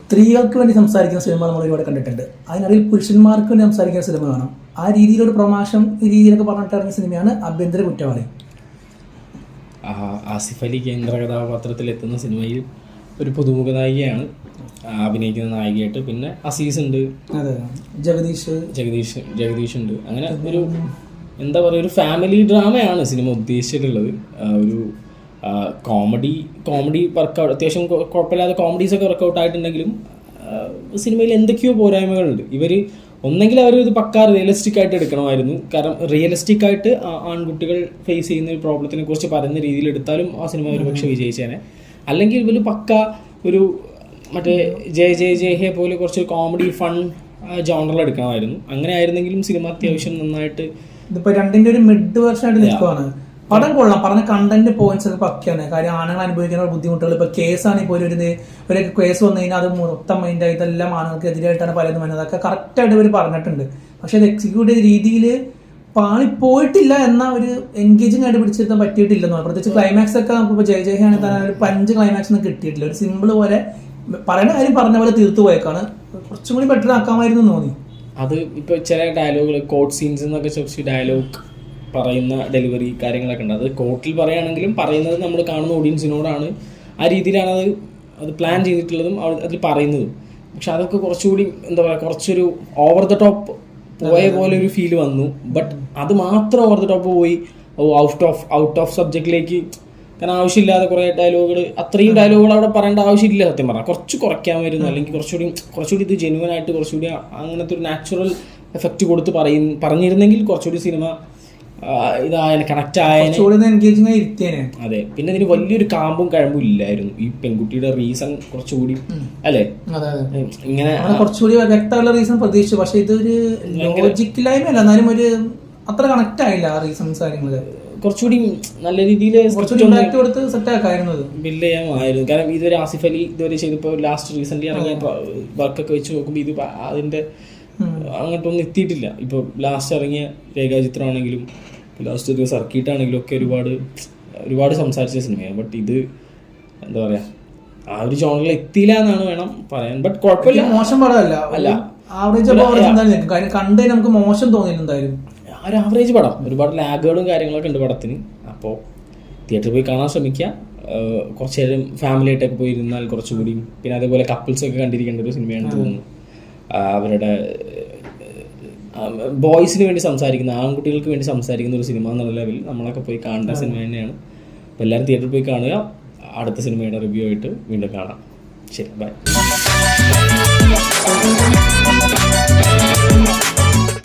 സ്ത്രീകൾക്ക് വേണ്ടി സംസാരിക്കുന്ന സിനിമ നമ്മൾ ഒരുപാട് കണ്ടിട്ടുണ്ട്. അതിനിടയിൽ പുരുഷന്മാർക്ക് വേണ്ടി സംസാരിക്കുന്ന സിനിമ കാണാം. ആ രീതിയിലൊരു പ്രൊമോഷൻ ഈ രീതിയിലൊക്കെ പറഞ്ഞിട്ട് ഇറങ്ങിയ സിനിമയാണ് ആഭ്യന്തര കുറ്റവാളി. ആസിഫ് അലി കേന്ദ്ര കഥാപാത്രത്തിലെത്തുന്ന സിനിമയിൽ ഒരു പുതുമുഖ നായികയാണ് അഭിനയിക്കുന്ന നായികയായിട്ട്. പിന്നെ അസീസ് ഉണ്ട്, അതെ, ജഗദീഷ് ഉണ്ട്. അങ്ങനെ ഒരു എന്താ പറയുക, ഒരു ഫാമിലി ഡ്രാമയാണ് സിനിമ ഉദ്ദേശിച്ചിട്ടുള്ളത്. ഒരു കോമഡി വർക്കൗട്ട്, അത്യാവശ്യം കുഴപ്പമില്ലാതെ കോമഡീസൊക്കെ വർക്കൗട്ട് ആയിട്ടുണ്ടെങ്കിലും സിനിമയിൽ എന്തൊക്കെയോ പോരായ്മകളുണ്ട്. ഒന്നെങ്കിൽ അവർ ഇത് പക്കാ റിയലിസ്റ്റിക് ആയിട്ട് എടുക്കണമായിരുന്നു. കാരണം റിയലിസ്റ്റിക് ആയിട്ട് ആൺകുട്ടികൾ ഫേസ് ചെയ്യുന്ന ഒരു പ്രോബ്ലത്തിനെ കുറിച്ച് പറയുന്ന രീതിയിൽ എടുത്താലും ആ സിനിമ ഒരു പക്ഷേ വിജയിച്ചേനെ. അല്ലെങ്കിൽ ഇവർ പക്ക ഒരു മറ്റേ ജയ ഹേ പോലെ കുറച്ച് കോമഡി ഫൺ ജോണറിൽ എടുക്കണമായിരുന്നു. അങ്ങനെ ആയിരുന്നെങ്കിലും സിനിമ അത്യാവശ്യം നന്നായിട്ട് ഇതിപ്പോൾ രണ്ടിൻ്റെ ഒരു മിഡ് വേർഷൻ ആയിട്ട് നിൽക്കുവാണ്. പടം കൊള്ളാം, പറഞ്ഞ കണ്ടന്റ് പോയിന്റ്സ് ഒക്കെ പക്കയാണ്. കാര്യം ആണുങ്ങൾ അനുഭവിക്കുന്ന ബുദ്ധിമുട്ടുകൾ, ഇപ്പോൾ കേസാണ്, ഇപ്പോൾ ഒരു കേസ് വന്നു കഴിഞ്ഞാൽ അത് മൊത്തം മൈൻഡായി ഇതെല്ലാം ആണുങ്ങൾക്ക് എതിരായിട്ടാണ് പലതും വരുന്നത്. അതൊക്കെ കറക്റ്റായിട്ട് ഇവർ പറഞ്ഞിട്ടുണ്ട്. പക്ഷെ അത് എക്സിക്യൂട്ട് ചെയ്ത രീതിയിൽ പാളിപ്പോയിട്ടില്ല എന്ന ഒരു എൻഗേജിങ് ആയിട്ട് പിടിച്ചിരുത്താൻ പറ്റിയിട്ടില്ലെന്ന്. പ്രത്യേകിച്ച് ക്ലൈമാക്സ് ഒക്കെ നമുക്കിപ്പോൾ ജയ ഹേ ആണെങ്കിൽ തന്നെ ഒരു 5 ക്ലൈമാക്സ് ഒന്നും കിട്ടിയിട്ടില്ല. ഒരു സിമ്പിൾ പോലെ പറയുന്ന കാര്യം പറഞ്ഞ പോലെ തീർത്തു പോയേക്കാണ്. കുറച്ചും കൂടി ബെറ്റർ ആക്കാമായിരുന്നു തോന്നി. അത് ഇപ്പോൾ ചില ഡയലോഗുകൾ, കോർട്ട് സീൻസ് എന്നൊക്കെ ചോദിച്ച് ഡയലോഗ് പറയുന്ന ഡെലിവറി കാര്യങ്ങളൊക്കെ ഉണ്ട്. അത് കോർട്ടിൽ പറയുകയാണെങ്കിലും പറയുന്നത് നമ്മൾ കാണുന്ന ഓഡിയൻസിനോടാണ്. ആ രീതിയിലാണ് അത് പ്ലാൻ ചെയ്തിട്ടുള്ളതും അതിൽ പറയുന്നതും. പക്ഷെ അതൊക്കെ കുറച്ചുകൂടി എന്താ പറയുക, കുറച്ചൊരു ഓവർ ദ ടോപ്പ് പോയ പോലെ ഒരു ഫീൽ വന്നു. ബട്ട് അത് മാത്രം ഓവർ ദ ടോപ്പ് പോയി ഔട്ട് ഓഫ് സബ്ജക്റ്റിലേക്ക്. കാരണം ആവശ്യമില്ലാതെ കുറേ ഡയലോഗുകൾ, അത്രയും ഡയലോഗുകൾ അവിടെ പറയേണ്ട ആവശ്യമില്ല. സത്യം പറഞ്ഞാൽ കുറച്ച് കുറയ്ക്കാമായിരുന്നു. അല്ലെങ്കിൽ കുറച്ചുകൂടി ഇത് ജെന്യുവൻ ആയിട്ട് കുറച്ചുകൂടി അങ്ങനത്തെ ഒരു നാച്ചുറൽ എഫക്റ്റ് കൊടുത്ത് പറഞ്ഞിരുന്നെങ്കിൽ കുറച്ചുകൂടി സിനിമ കണക്ട് ആയേനെ. അതെ, പിന്നെ ഇതിന് വലിയൊരു കാമ്പും കഴമ്പും ഇല്ലായിരുന്നു. ഈ പെൺകുട്ടിയുടെ റീസൺ കുറച്ചുകൂടി അല്ലേ, ഇങ്ങനെ കുറച്ചുകൂടി വ്യക്തമുള്ള റീസൺ പ്രതീക്ഷിച്ചു. പക്ഷെ ഇതൊരു ലോജിക്കില്ലായ്മ അല്ല, എന്നാലും ഒരു അത്ര കണക്ട് ആയില്ല ആ റീസൺസ് കാര്യങ്ങള്. കുറച്ചുകൂടി നല്ല രീതിയിൽ ബിൽഡ് ചെയ്യാമായിരുന്നു. കാരണം ഇതുവരെ ആസിഫ് അലി ചെയ്തപ്പോൾ ലാസ്റ്റ് റീസെന്റ് ഇറങ്ങിയ വർക്കൊക്കെ വെച്ച് നോക്കുമ്പോൾ ഇത് അതിന്റെ അങ്ങോട്ടൊന്നും എത്തിയിട്ടില്ല. ഇപ്പോൾ ലാസ്റ്റ് ഇറങ്ങിയ രേഖാചിത്രമാണെങ്കിലും ലാസ്റ്റ് ഒരു സർക്കിട്ടാണെങ്കിലും ഒക്കെ ഒരുപാട് സംസാരിച്ച സിനിമയാണ്. ബട്ട് ഇത് എന്താ പറയുക, ആ ഒരു ജോണറിൽ എത്തിയില്ല എന്നാണ് വേണം പറയാൻ. ബട്ട് കുഴപ്പമില്ല, മോശം പടമല്ല. കണ്ടേ നമുക്ക് മോശം തോന്നിയിട്ടുണ്ടായിരുന്നു. ഒരു ആവറേജ് പടം. ഒരുപാട് ലാഗുകളും കാര്യങ്ങളൊക്കെ ഉണ്ട് പടത്തിന്. അപ്പോൾ തിയേറ്ററിൽ പോയി കാണാൻ ശ്രമിക്കുക. കുറച്ച് നേരം ഫാമിലി ആയിട്ടൊക്കെ പോയി ഇരുന്നാൽ കുറച്ചുകൂടി. പിന്നെ അതേപോലെ കപ്പിൾസൊക്കെ കണ്ടിരിക്കേണ്ട ഒരു സിനിമയാണെന്ന് തോന്നുന്നു. അവരുടെ ബോയ്സിന് വേണ്ടി സംസാരിക്കുന്ന, ആൺകുട്ടികൾക്ക് വേണ്ടി സംസാരിക്കുന്ന ഒരു സിനിമ എന്നുള്ള ലെവലിൽ നമ്മളൊക്കെ പോയി കാണേണ്ട സിനിമ തന്നെയാണ്. അപ്പോൾ എല്ലാവരും തിയേറ്ററിൽ പോയി കാണുക. അടുത്ത സിനിമയുടെ റിവ്യൂ ആയിട്ട് വീണ്ടും കാണാം. ശരി, ബൈ.